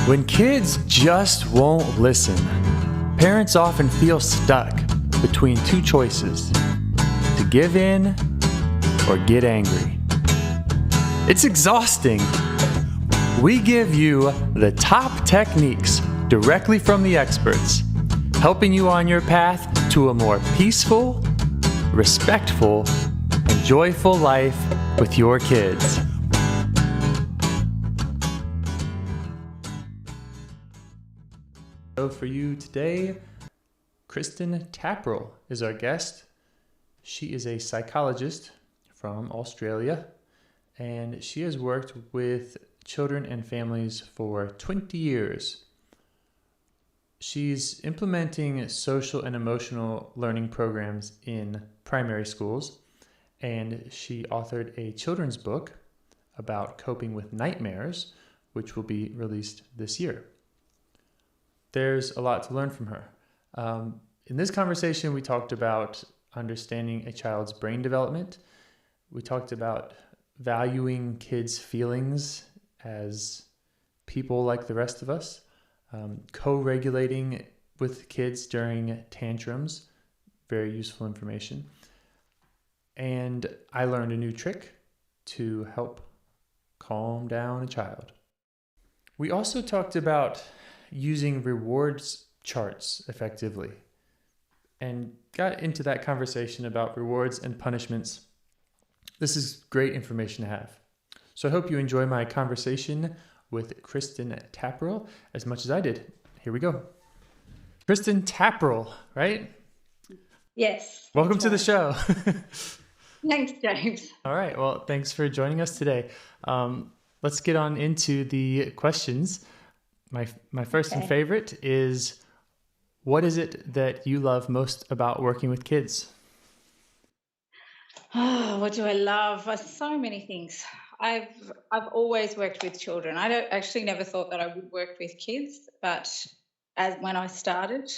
When kids just won't listen, parents often feel stuck between two choices: to give in or get angry. It's exhausting. We give you the top techniques directly from the experts, helping you on your path to a more peaceful, respectful, and joyful life with your kids. So for you today, Krysten Taprell is our guest. She is a psychologist from Australia, and she has worked with children and families for 20 years. She's implementing social and emotional learning programs in primary schools, and she authored a children's book about coping with nightmares, which will be released this year. There's a lot to learn from her. In this conversation, we talked about understanding a child's brain development. We talked about valuing kids' feelings as people like the rest of us, co-regulating with kids during tantrums, very useful information. And I learned a new trick to help calm down a child. We also talked about using rewards charts effectively and got into that conversation about rewards and punishments. This is great information to have. So I hope you enjoy my conversation with Krysten Taprell as much as I did. Here we go. Krysten Taprell, right? Yes. Welcome to the show. Thanks, James. All right. Well, thanks for joining us today. Let's get on into the questions. My first and favorite is, what is it that you love most about working with kids? Oh, what do I love? So many things. I've always worked with children. I don't actually never thought that I would work with kids, but when I started,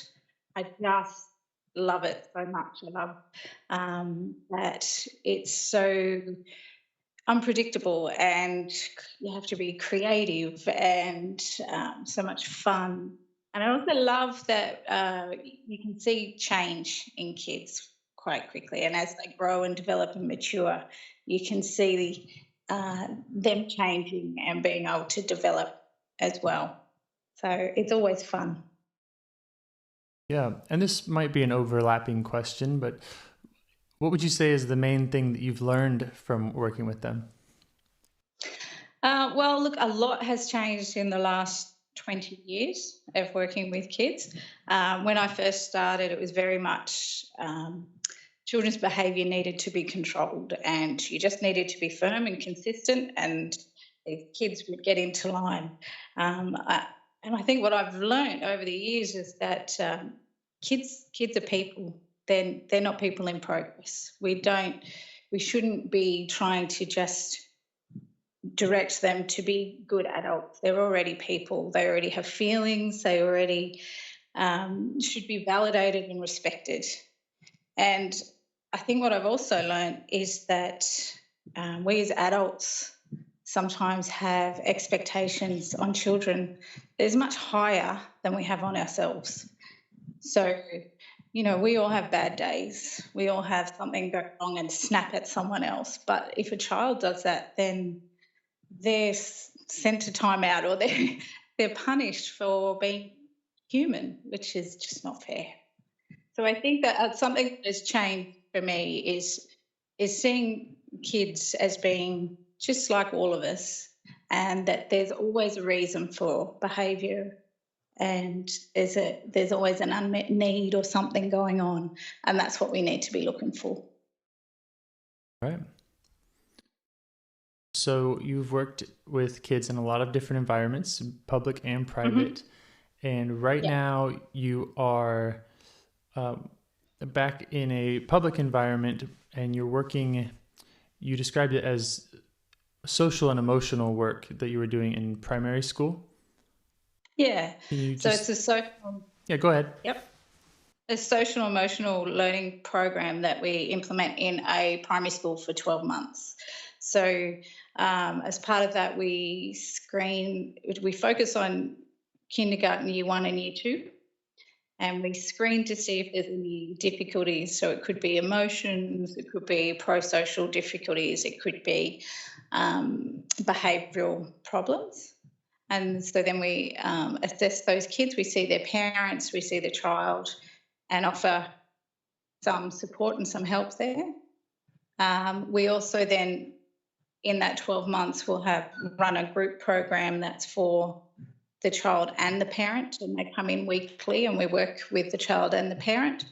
I just love it so much. I love that it's so unpredictable, and you have to be creative and so much fun. And I also love that you can see change in kids quite quickly, and as they grow and develop and mature, you can see them changing and being able to develop as well. So it's always fun. Yeah, and this might be an overlapping question, but what would you say is the main thing that you've learned from working with them? Well, look, a lot has changed in the last 20 years of working with kids. When I first started, it was very much children's behaviour needed to be controlled, and you just needed to be firm and consistent, and the kids would get into line. And I think what I've learned over the years is that kids are people. They're not people in progress. We shouldn't be trying to just direct them to be good adults. They're already people. They already have feelings. They already should be validated and respected. And I think what I've also learned is that we as adults sometimes have expectations on children that is much higher than we have on ourselves. So, we all have bad days. We all have something go wrong and snap at someone else. But if a child does that, then they're sent to time out, or they're punished for being human, which is just not fair. So I think that something that has changed for me is seeing kids as being just like all of us, and that there's always a reason for behaviour, and there's always an unmet need or something going on, and that's what we need to be looking for. Right. So you've worked with kids in a lot of different environments, public and private, and right now you are back in a public environment, and you're working, you described it as social and emotional work that you were doing in primary school. Yeah. So it's a social... Yeah, go ahead. Yep. A social emotional learning program that we implement in a primary school for 12 months. So as part of that, we focus on kindergarten, year 1 and year 2, and we screen to see if there's any difficulties. So it could be emotions, it could be pro-social difficulties, it could be behavioural problems. And so then we assess those kids, we see their parents, we see the child, and offer some support and some help there. We also then, in that 12 months, will run a group program that's for the child and the parent, and they come in weekly and we work with the child and the parent.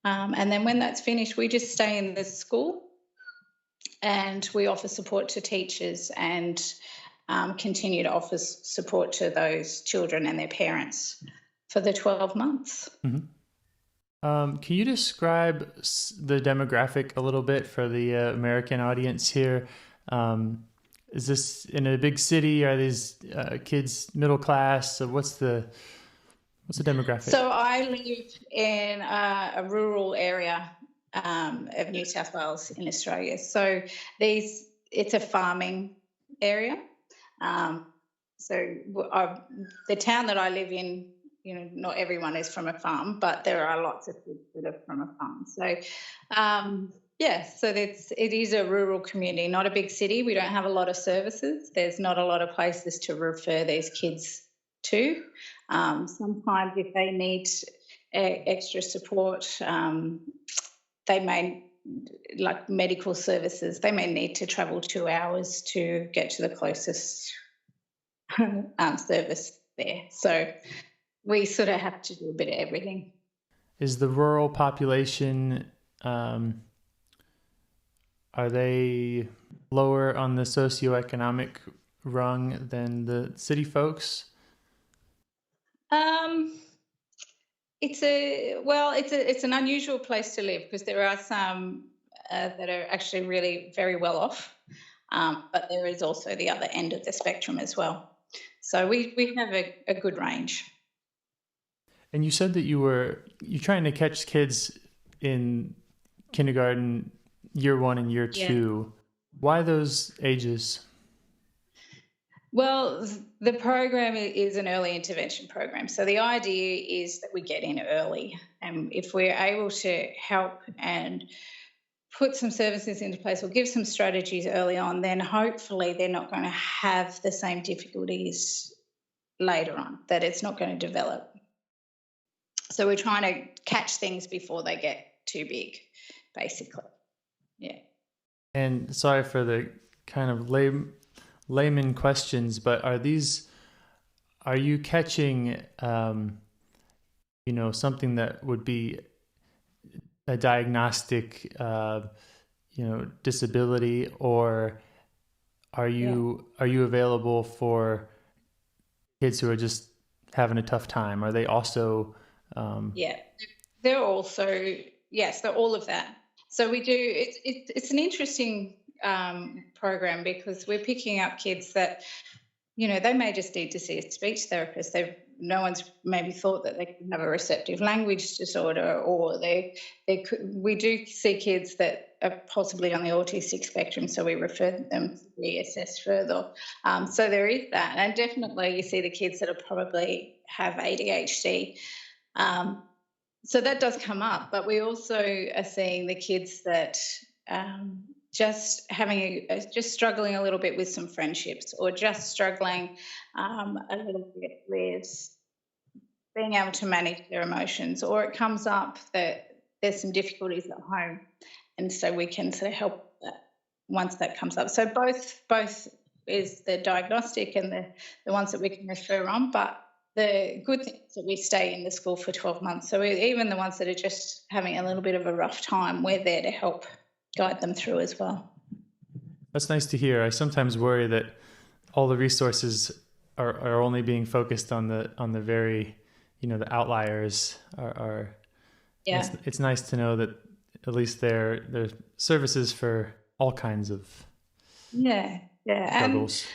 And then when that's finished, we just stay in the school and we offer support to teachers and continue to offer support to those children and their parents for the 12 months. Mm-hmm. Can you describe the demographic a little bit for the American audience here? Is this in a big city? Are these kids middle class? So what's the demographic? So I live in a rural area of New South Wales in Australia. So it's a farming area. The town that I live in, not everyone is from a farm, but there are lots of kids that are from a farm. So, so it is a rural community, not a big city. We don't have a lot of services. There's not a lot of places to refer these kids to. Sometimes if they need extra support, they may, like medical services, they may need to travel 2 hours to get to the closest service there. So we sort of have to do a bit of everything. Is the rural population, are they lower on the socioeconomic rung than the city folks? It's an unusual place to live because there are some that are actually really very well off, but there is also the other end of the spectrum as well. So we have a good range. And you said that you're trying to catch kids in kindergarten, year 1 and year 2. Why those ages? Well, the program is an early intervention program. So the idea is that we get in early, and if we're able to help and put some services into place or give some strategies early on, then hopefully they're not going to have the same difficulties later on, that it's not going to develop. So we're trying to catch things before they get too big, basically. Yeah. And sorry for the kind of layman questions, but are you catching, something that would be a diagnostic, disability, or are you available for kids who are just having a tough time? Are they also? They're also, yes, they're all of that. So we do. It's an interesting program because we're picking up kids that, they may just need to see a speech therapist. No one's maybe thought that they could have a receptive language disorder, or we do see kids that are possibly on the autistic spectrum, so we refer them to be assessed further. So there is that, and definitely you see the kids that probably have ADHD. So that does come up, but we also are seeing the kids that just struggling a little bit with some friendships, or just struggling a little bit with being able to manage their emotions, or it comes up that there's some difficulties at home, and so we can sort of help that once that comes up. So both is the diagnostic and the ones that we can refer on, but the good thing is that we stay in the school for 12 months. So even the ones that are just having a little bit of a rough time, we're there to help guide them through as well. That's nice to hear. I sometimes worry that all the resources are only being focused on the very, the outliers are. Yeah. It's nice to know that at least there's services for all kinds of struggles.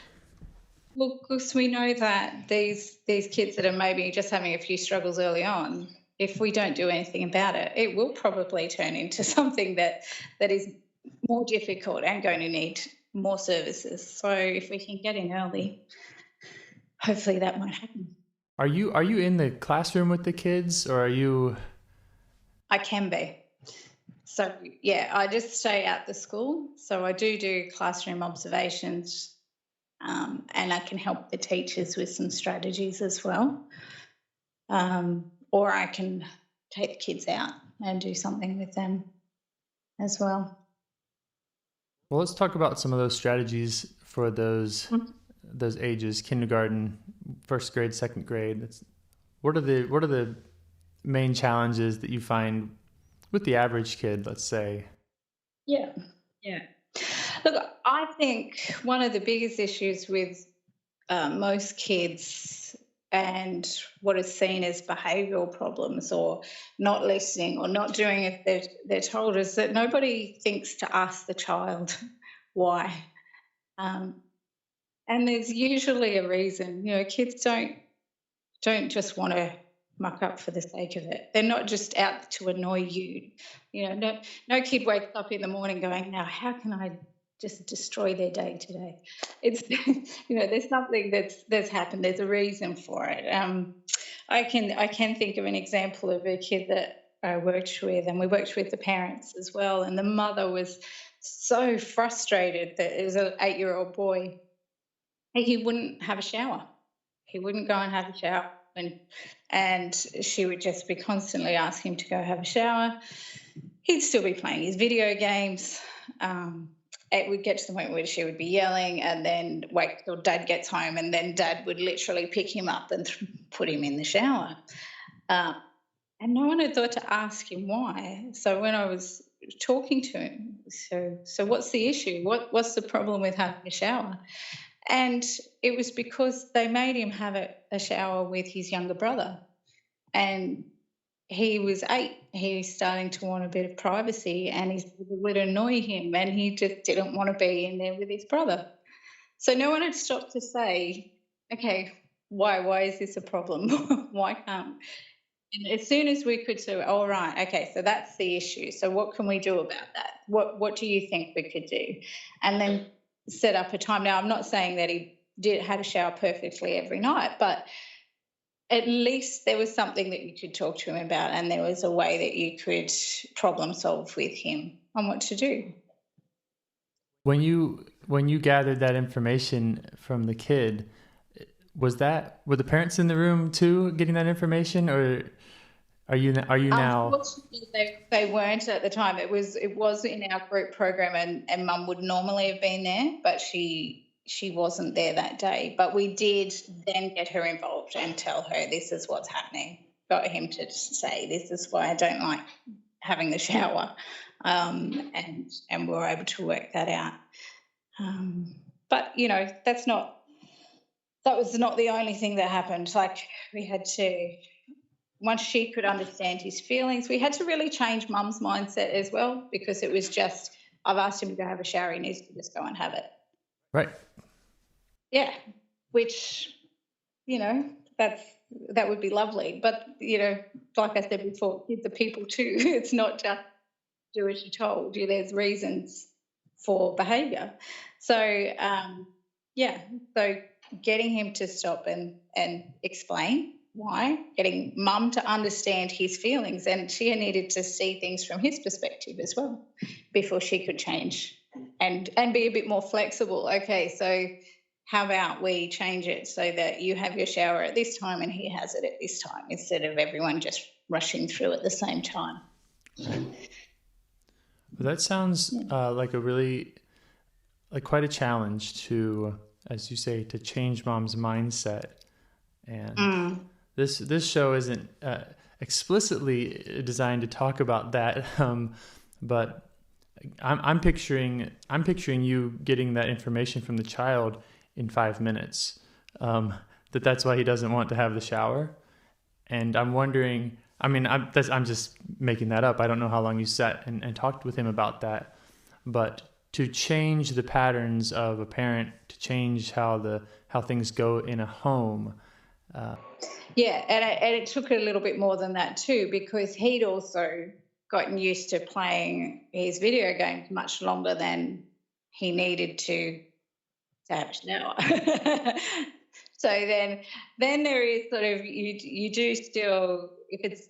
Well, because we know that these kids that are maybe just having a few struggles early on, if we don't do anything about it, it will probably turn into something that is more difficult and going to need more services. So if we can get in early, hopefully that won't happen. Are you in the classroom with the kids, or are you? I can be. So, yeah, I just stay at the school. So I do classroom observations, and I can help the teachers with some strategies as well. Or I can take the kids out and do something with them as well. Well, let's talk about some of those strategies for those ages: kindergarten, first grade, second grade. What are the main challenges that you find with the average kid, let's say? Yeah. Yeah. Look, I think one of the biggest issues with most kids and what is seen as behavioural problems or not listening or not doing it they're told is that nobody thinks to ask the child why. Um, and there's usually a reason. Kids don't just want to muck up for the sake of it. They're not just out to annoy you. No kid wakes up in the morning going, now how can I just destroy their day today? It's there's something that's happened. There's a reason for it. I can think of an example of a kid that I worked with, and we worked with the parents as well. And the mother was so frustrated that it was an 8-year-old boy. He wouldn't have a shower. He wouldn't go and have a shower. And she would just be constantly asking him to go have a shower. He'd still be playing his video games. It would get to the point where she would be yelling and then wait till Dad gets home, and then Dad would literally pick him up and put him in the shower. And no one had thought to ask him why. So when I was talking to him, so what's the issue? What's the problem with having a shower? And it was because they made him have a shower with his younger brother. And he was 8. He was starting to want a bit of privacy, and it would annoy him, and he just didn't want to be in there with his brother. So no one had stopped to say, okay, why is this a problem? Why can't? And as soon as we could say, all right, okay, so that's the issue. So what can we do about that? What do you think we could do? And then set up a time. Now, I'm not saying that he had a shower perfectly every night, but at least there was something that you could talk to him about, and there was a way that you could problem solve with him on what to do. When you gathered that information from the kid, were the parents in the room too getting that information, or are you now? Unfortunately, they weren't at the time. It was in our group program, and Mum would normally have been there, but she wasn't there that day. But we did then get her involved and tell her this is what's happening. Got him to say this is why I don't like having the shower, and we were able to work that out. But that was not the only thing that happened. Like, we had to, once she could understand his feelings, we had to really change Mum's mindset as well, because it was just, I've asked him to go have a shower, he needs to just go and have it. Right. Yeah, which, that would be lovely. But, like I said before, kids are people too. It's not just do as you're told. There's reasons for behaviour. So, so getting him to stop and explain why, getting Mum to understand his feelings, and she needed to see things from his perspective as well before she could change and be a bit more flexible. Okay, so how about we change it so that you have your shower at this time and he has it at this time, instead of everyone just rushing through at the same time. Well, that sounds like quite a challenge to, as you say, to change Mom's mindset. And this show isn't explicitly designed to talk about that, but I'm picturing you getting that information from the child in 5 minutes. That's why he doesn't want to have the shower. And I'm wondering, I'm just making that up. I don't know how long you sat and talked with him about that, but to change the patterns of a parent, to change how things go in a home. Yeah, and it took a little bit more than that too, because he'd also gotten used to playing his video games much longer than he needed to have a shower. So then there is sort of you do still, if it's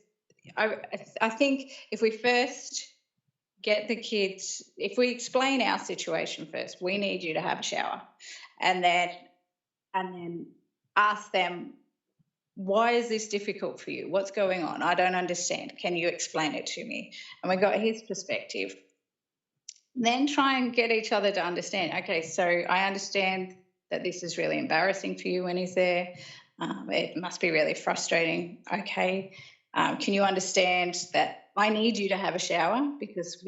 I think if we first get the kids, if we explain our situation first, we need you to have a shower, and then ask them, why is this difficult for you? What's going on? I don't understand. Can you explain it to me? And we got his perspective. Then try and get each other to understand. Okay, so I understand that this is really embarrassing for you when he's there. It must be really frustrating. Okay, can you understand that I need you to have a shower because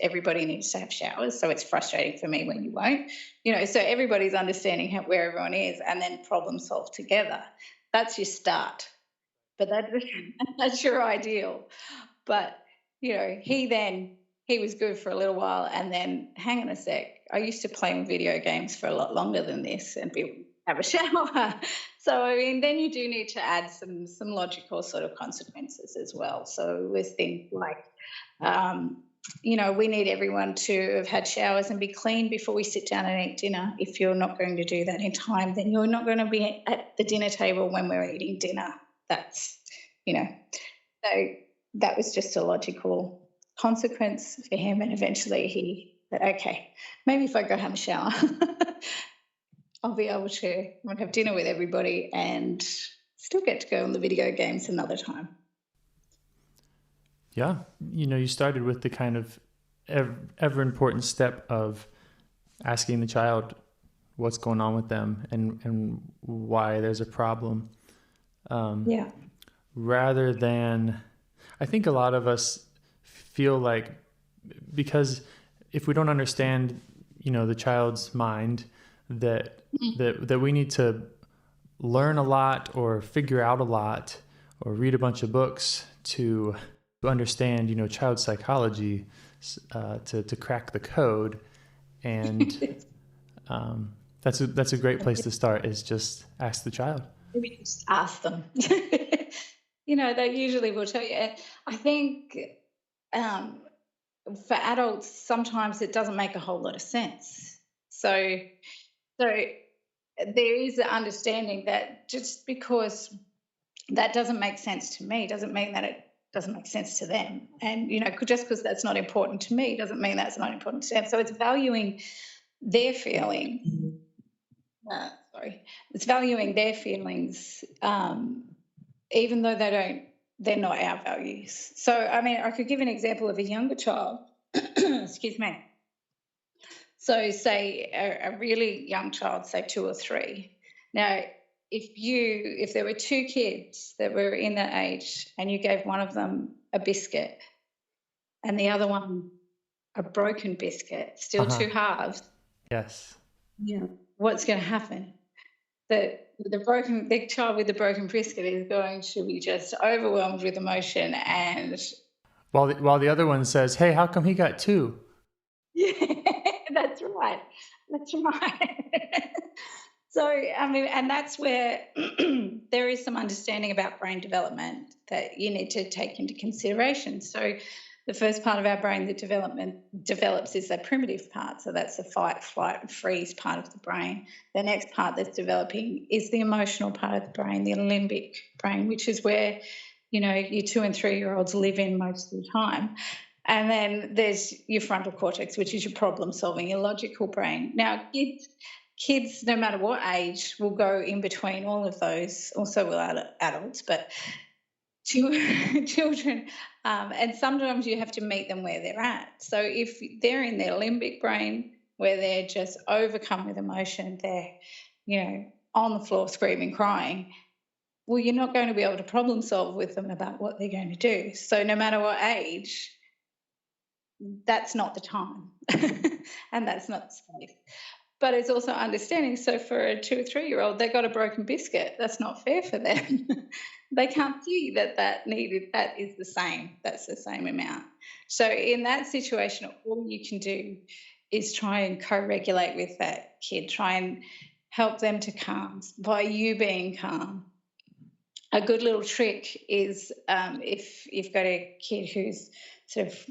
everybody needs to have showers. So it's frustrating for me when you won't. So everybody's understanding where everyone is, and then problem solve together. That's your start. But that's your ideal. But he was good for a little while, and then hang on a sec. I used to play video games for a lot longer than this and have a shower. So then you do need to add some logical sort of consequences as well. So with things like, we need everyone to have had showers and be clean before we sit down and eat dinner. If you're not going to do that in time, then you're not going to be at the dinner table when we're eating dinner. That's, so that was just a logical consequence for him. And eventually he said, okay, maybe if I go have a shower, I'll be able to have dinner with everybody and still get to go on the video games another time. Yeah. You started with the kind of ever important step of asking the child what's going on with them and why there's a problem. Rather than, I think a lot of us feel like, because if we don't understand, the child's mind, that we need to learn a lot or figure out a lot or read a bunch of books to understand, child psychology, to crack the code. And that's a great place to start, is just ask the child. Maybe just ask them. They usually will tell you. I think for adults, sometimes it doesn't make a whole lot of sense. So there is an understanding that just because that doesn't make sense to me doesn't mean that it doesn't make sense to them. And, just because that's not important to me doesn't mean that's not important to them. So it's valuing their feeling. It's valuing their feelings, even though they're not our values. So, I could give an example of a younger child. Excuse me. So say a really young child, say 2 or 3. Now, if there were 2 kids that were in that age and you gave one of them a biscuit and the other one a broken biscuit, still 2 halves. Yes. Yeah. What's going to happen? The child with the broken biscuit is going to be just overwhelmed with emotion, and while the other one says, "Hey, how come he got 2?" Yeah, that's right. So, and that's where there is some understanding about brain development that you need to take into consideration. So the first part of our brain that develops is the primitive part. So that's the fight, flight, and freeze part of the brain. The next part that's developing is the emotional part of the brain, the limbic brain, which is where, your 2 and 3-year-olds live in most of the time. And then there's your frontal cortex, which is your problem solving, your logical brain. Now, kids, no matter what age, will go in between all of those, also will adults, but children, and sometimes you have to meet them where they're at. So if they're in their limbic brain, where they're just overcome with emotion, they're, on the floor screaming, crying, well, you're not going to be able to problem solve with them about what they're going to do. So no matter what age, that's not the time and that's not safe. But it's also understanding. So for a 2 or 3-year-old, they got a broken biscuit. That's not fair for them. They can't see that is the same. That's the same amount. So in that situation, all you can do is try and co-regulate with that kid. Try and help them to calm by you being calm. A good little trick is if you've got a kid who's sort of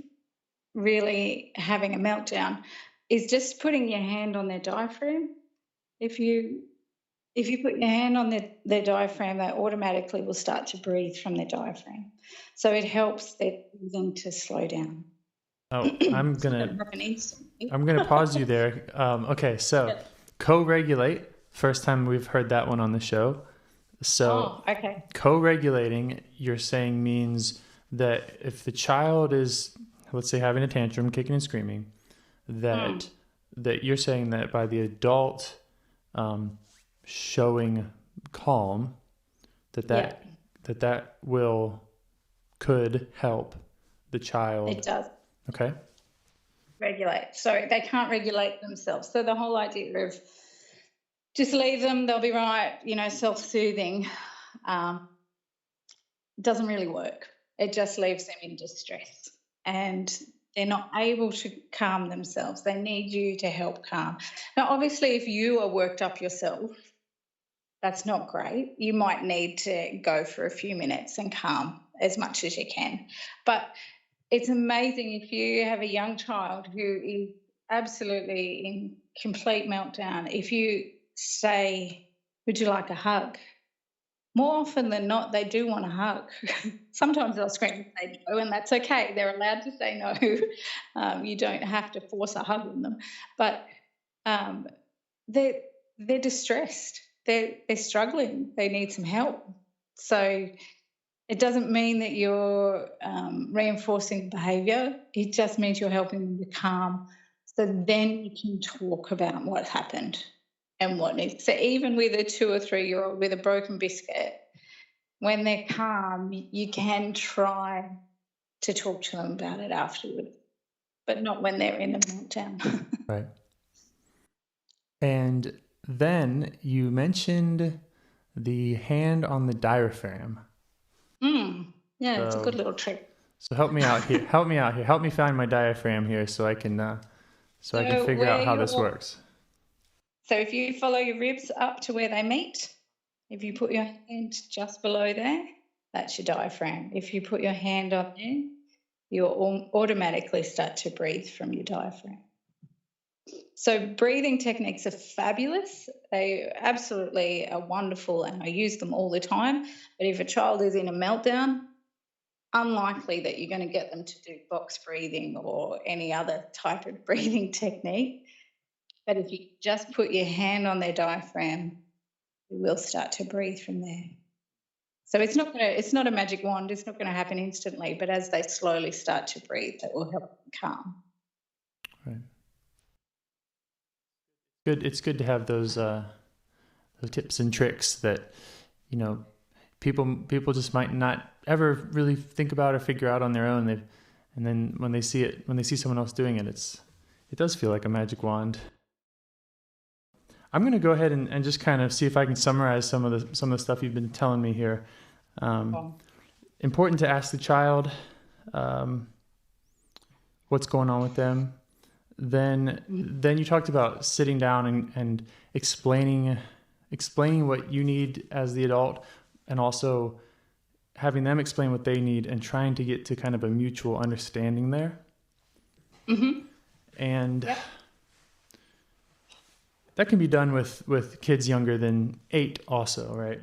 really having a meltdown, is just putting your hand on their diaphragm. If you If you put your hand on their diaphragm, they automatically will start to breathe from their diaphragm. So it helps their breathing to slow down. Oh, It's not going to happen instantly. I'm gonna pause you there. Okay, so Yeah. co-regulate. First time we've heard that one on the show. So Oh, okay. co-regulating, you're saying means that if the child is, let's say, having a tantrum, kicking and screaming, Mm. that you're saying that by the adult showing calm, Yeah, that will could help the it child. does Okay. regulate. So they can't regulate themselves. So the whole idea of just leave them, they'll be right, self-soothing, um, doesn't really work. It just leaves them in distress. And they're not able to calm themselves. They need you to help calm. Now, obviously, if you are worked up yourself, that's not great. You might need to go for a few minutes and calm as much as you can. But it's amazing if you have a young child who is absolutely in complete meltdown, if you say, "Would you like a hug?" More often than not, they do want a hug. Sometimes they'll scream and say no, and that's okay. They're allowed to say no. You don't have to force a hug on them. But um, they're they're distressed. They're struggling. They need some help. So it doesn't mean that you're reinforcing behaviour. It just means you're helping them to calm. So then you can talk about what happened and what needs. So even with a 2 or 3 year old with a broken biscuit, when they're calm, you can try to talk to them about it afterwards, but not when they're in a meltdown. Right. And then you mentioned the hand on the diaphragm. Yeah, it's a good So, little trick. so help me out here. Help me out here. Help me find my diaphragm here so I can So figure out where how this your works. so if you follow your ribs up to where they meet, if you put your hand just below there, that's your diaphragm. If you put your hand on there, you'll automatically start to breathe from your diaphragm. So breathing techniques are fabulous. They absolutely are wonderful, and I use them all the time. But if a child is in a meltdown, unlikely that you're going to get them to do box breathing or any other type of breathing technique. But if you just put your hand on their diaphragm, you will start to breathe from there. So it's not a magic wand. It's not going to happen instantly. But as they slowly start to breathe, that will help them calm. Right. Good. It's good to have those tips and tricks that people just might not ever really think about or figure out on their own. And then when they see someone else doing it, it does feel like a magic wand. I'm going to go ahead and just kind of see if I can summarize some of the stuff you've been telling me here. Important to ask the child what's going on with them. Then you talked about sitting down and explaining what you need as the adult, and also having them explain what they need and trying to get to kind of a mutual understanding there. Mm-hmm. And Yep. that can be done with kids younger than 8 also, right?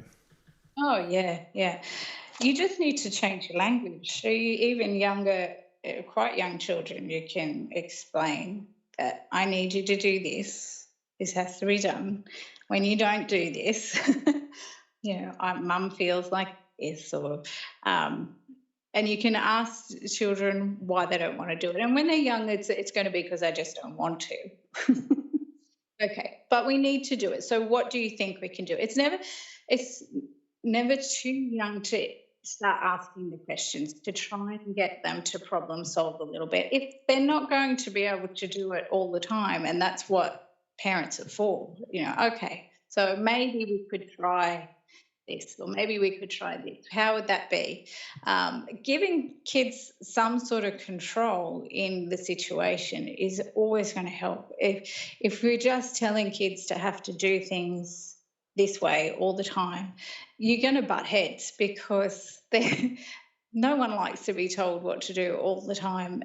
Oh, yeah, yeah. You just need to change your language. So even younger, quite young children, you can explain that I need you to do this. This has to be done. When you don't do this, mum feels like this, or and you can ask children why they don't want to do it. And when they're young, it's going to be because they just don't want to. Okay, but we need to do it. So what do you think we can do? It's never too young to start asking the questions, to try and get them to problem solve a little bit. If they're not going to be able to do it all the time, and that's what parents are for, okay, so maybe we could try this, or maybe we could try this. How would that be? Giving kids some sort of control in the situation is always going to help. If we're just telling kids to have to do things this way all the time, you're going to butt heads, because no one likes to be told what to do all the time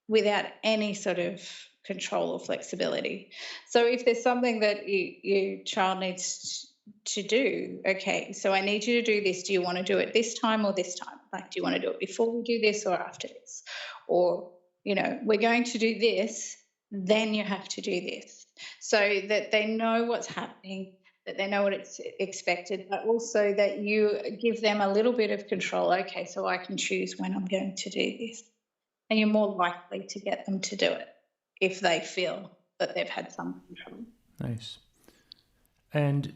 without any sort of control or flexibility. So if there's something that your child needs to do. Okay, so I need you to do this. Do you want to do it this time or this time? Like, do you want to do it before we do this or after this? Or, we're going to do this, then you have to do this. So that they know what's happening, that they know what it's expected, but also that you give them a little bit of control. Okay, so I can choose when I'm going to do this. And you're more likely to get them to do it if they feel that they've had some control. Nice. And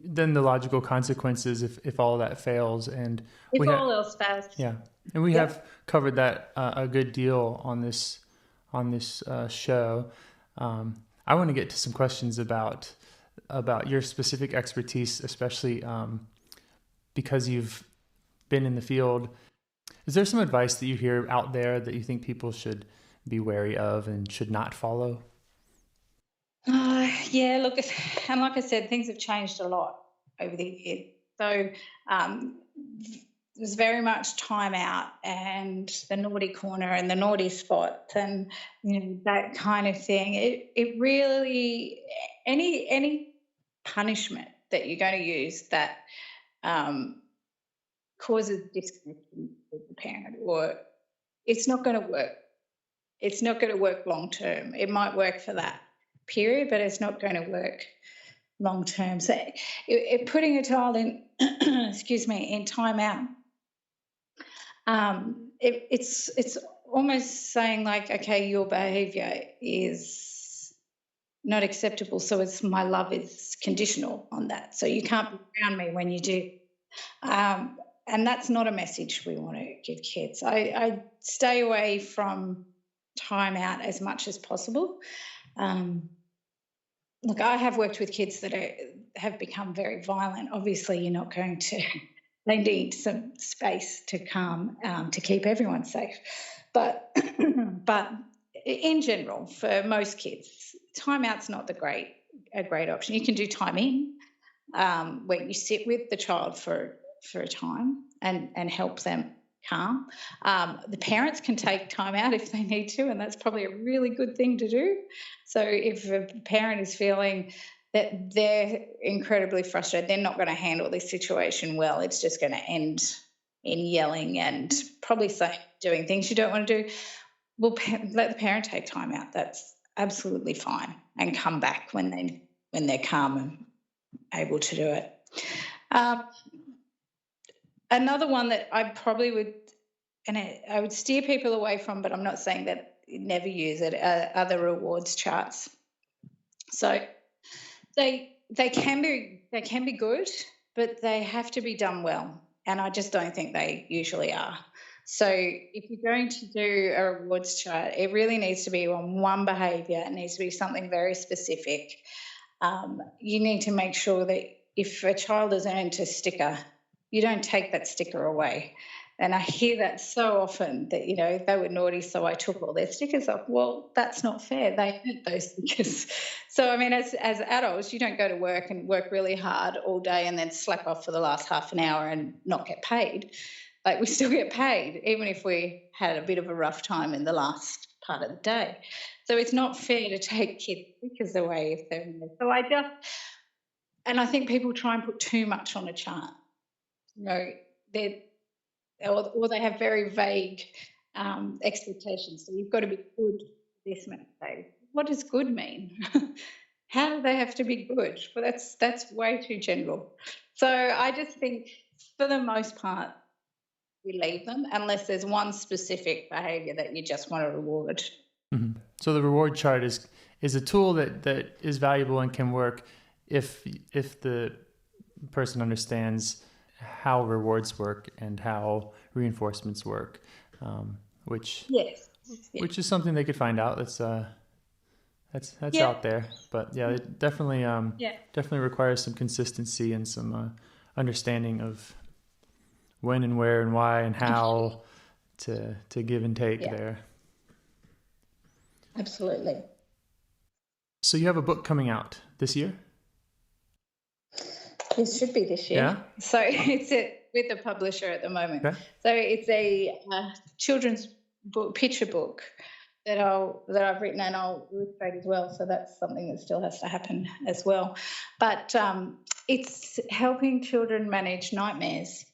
then the logical consequences if all that fails, and if all else fails. Yeah, and we have covered that a good deal on this show. I want to get to some questions about your specific expertise, especially because you've been in the field. Is there some advice that you hear out there that you think people should be wary of and should not follow? Yeah, look, and like I said, things have changed a lot over the years. So there's very much time out and the naughty corner and the naughty spot and that kind of thing. It really, any punishment that you're going to use that causes disconnection with the parent, or it's not going to work. It's not going to work long term. It might work for that period, but it's not going to work long term. So putting a child in, in timeout, it's almost saying like, okay, your behaviour is not acceptable, so my love is conditional on that. So you can't be around me when you do. And that's not a message we want to give kids. I stay away from timeout as much as possible. Look, I have worked with kids that have become very violent. Obviously, you're not going to. They need some space to calm, to keep everyone safe. But in general, for most kids, timeout's not a great option. You can do time in, where you sit with the child for a time and help them calm. The parents can take time out if they need to, and that's probably a really good thing to do. So if a parent is feeling that they're incredibly frustrated, they're not going to handle this situation well, it's just going to end in yelling and probably doing things you don't want to do, well, let the parent take time out. That's absolutely fine, and come back when they're calm and able to do it. Another one that I probably would, and I would steer people away from, but I'm not saying that you never use it, are the rewards charts. So they can be good, but they have to be done well, and I just don't think they usually are. So if you're going to do a rewards chart, it really needs to be on one behaviour. It needs to be something very specific. You need to make sure that if a child has earned a sticker, you don't take that sticker away. And I hear that so often that, they were naughty, so I took all their stickers off. Well, that's not fair. They earned those stickers. So, I mean, as adults, you don't go to work and work really hard all day and then slack off for the last half an hour and not get paid. Like, we still get paid, even if we had a bit of a rough time in the last part of the day. So it's not fair to take kids' stickers away if they're in there. So I think people try and put too much on a chart. Or they have very vague expectations. So you've got to be good this many days. What does good mean? How do they have to be good? Well, that's way too general. So I just think, for the most part, we leave them unless there's one specific behaviour that you just want to reward. Mm-hmm. So the reward chart is a tool that is valuable and can work if the person understands how rewards work and how reinforcements work, which is something they could find out. That's out there, but it definitely requires some consistency and some understanding of when and where and why and how to give and take there. Absolutely. So you have a book coming out this year? It should be this year. Yeah. So it's with the publisher at the moment. Okay. So it's a children's book, picture book that I've written and I'll illustrate as well. So that's something that still has to happen as well. But it's helping children manage nightmares.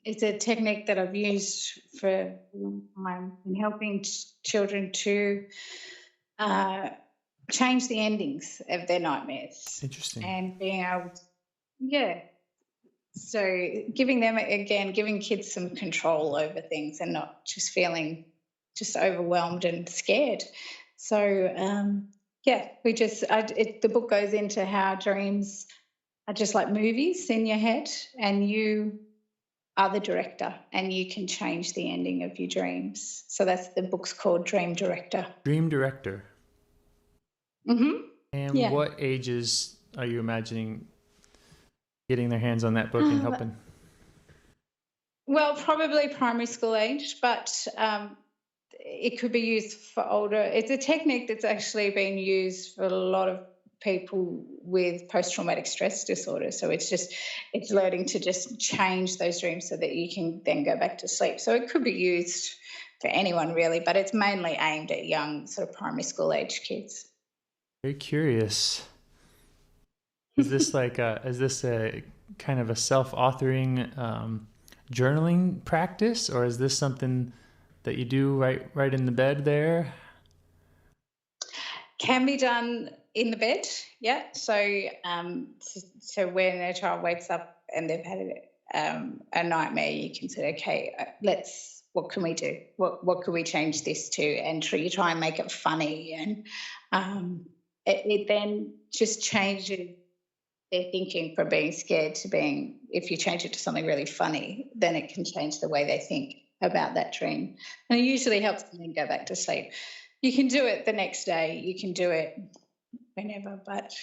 It's a technique that I've used for a long time in helping children to change the endings of their nightmares Interesting. and being able to, yeah. So giving kids some control over things and not just feeling just overwhelmed and scared. So the book goes into how dreams are just like movies in your head, and you are the director, and you can change the ending of your dreams. So that's the book's called Dream Director. Dream Director. Mm-hmm. And Yeah. what ages are you imagining getting their hands on that book and helping? Well, probably primary school age, but it could be used for older. It's a technique that's actually been used for a lot of people with post-traumatic stress disorder. So it's learning to just change those dreams so that you can then go back to sleep. So it could be used for anyone really, but it's mainly aimed at young sort of primary school age kids. Very curious. Is this a kind of a self-authoring journaling practice, or is this something that you do right in the bed there? Can be done in the bed, yeah. So when a child wakes up and they've had a nightmare, you can say, okay, what can we do? What could we change this to? And you try and make it funny, and it then just changes their thinking from being scared to being, if you change it to something really funny, then it can change the way they think about that dream. And it usually helps them then go back to sleep. You can do it the next day. You can do it whenever, but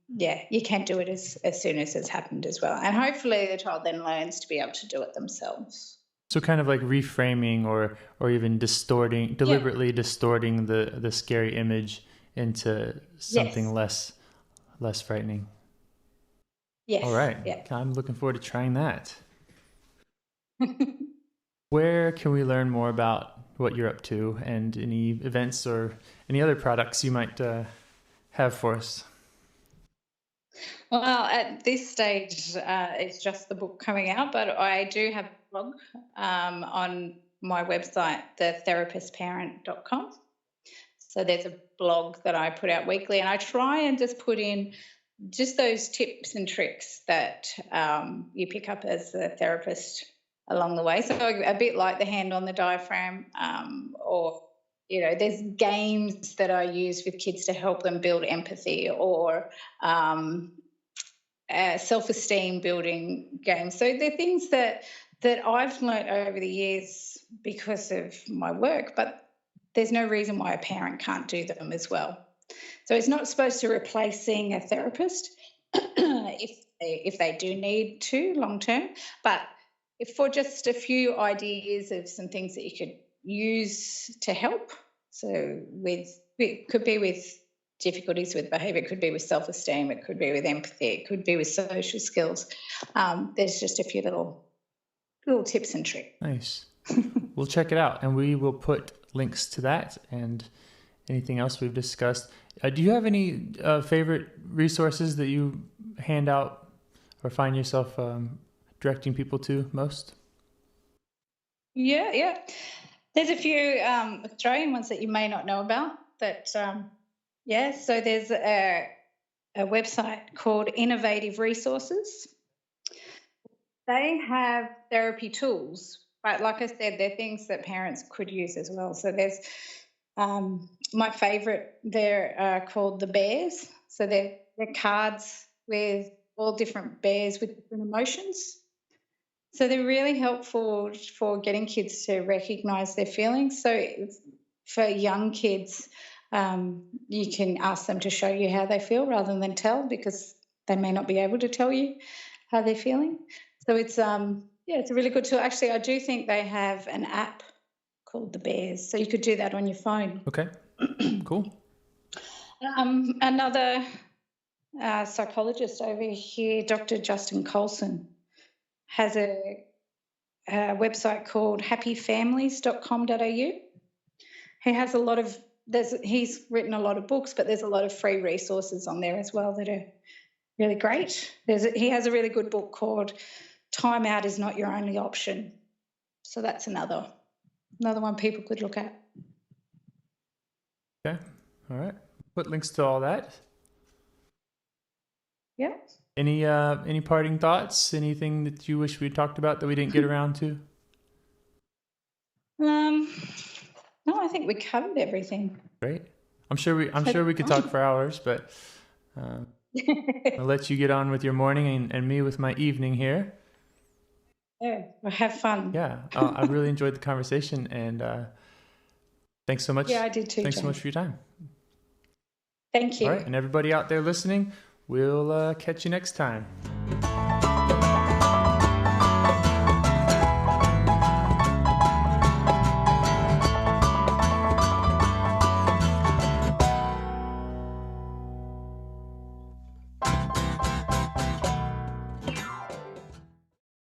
you can do it as soon as it's happened as well. And hopefully the child then learns to be able to do it themselves. So kind of like reframing or even deliberately distorting the scary image into something less frightening. Yes. All right. Yeah. I'm looking forward to trying that. Where can we learn more about what you're up to and any events or any other products you might have for us? Well, at this stage, it's just the book coming out, but I do have a blog on my website, thetherapistparent.com. So there's a blog that I put out weekly, and I try and just put in just those tips and tricks that you pick up as a therapist along the way. So a bit like the hand on the diaphragm, or there's games that I use with kids to help them build empathy, or self-esteem building games. So they're things that I've learned over the years because of my work, but there's no reason why a parent can't do them as well. So it's not supposed to replace seeing a therapist if they do need to long term, but if for just a few ideas of some things that you could use to help. So it could be with difficulties with behaviour, it could be with self-esteem, it could be with empathy, it could be with social skills. There's just a few little tips and tricks. Nice. We'll check it out, and we will put links to that and anything else we've discussed. Do you have any favorite resources that you hand out or find yourself directing people to most? Yeah. There's a few Australian ones that you may not know about. So there's a website called Innovative Resources. They have therapy tools, but like I said, they're things that parents could use as well. So there's my favourite, they're called the bears. So they're cards with all different bears with different emotions. So they're really helpful for getting kids to recognise their feelings. So for young kids, you can ask them to show you how they feel rather than tell, because they may not be able to tell you how they're feeling. So it's it's a really good tool. Actually, I do think they have an app called the Bears, so you could do that on your phone. Okay, cool. Another psychologist over here, Dr. Justin Colson, has a website called happyfamilies.com.au. he has a lot of, he's written a lot of books, but there's a lot of free resources on there as well that are really great. He has a really good book called Time Out is Not Your Only Option. So that's another one people could look at. Okay. All right. Put links to all that. Yeah. Any parting thoughts? Anything that you wish we talked about that we didn't get around to? No, I think we covered everything. Great. I'm sure we could talk for hours, but I'll let you get on with your morning and me with my evening here. Yeah, well, have fun. Yeah, I really enjoyed the conversation, and thanks so much. Yeah, I did too. Thanks so much for your time. Thank you. All right, and everybody out there listening, we'll catch you next time.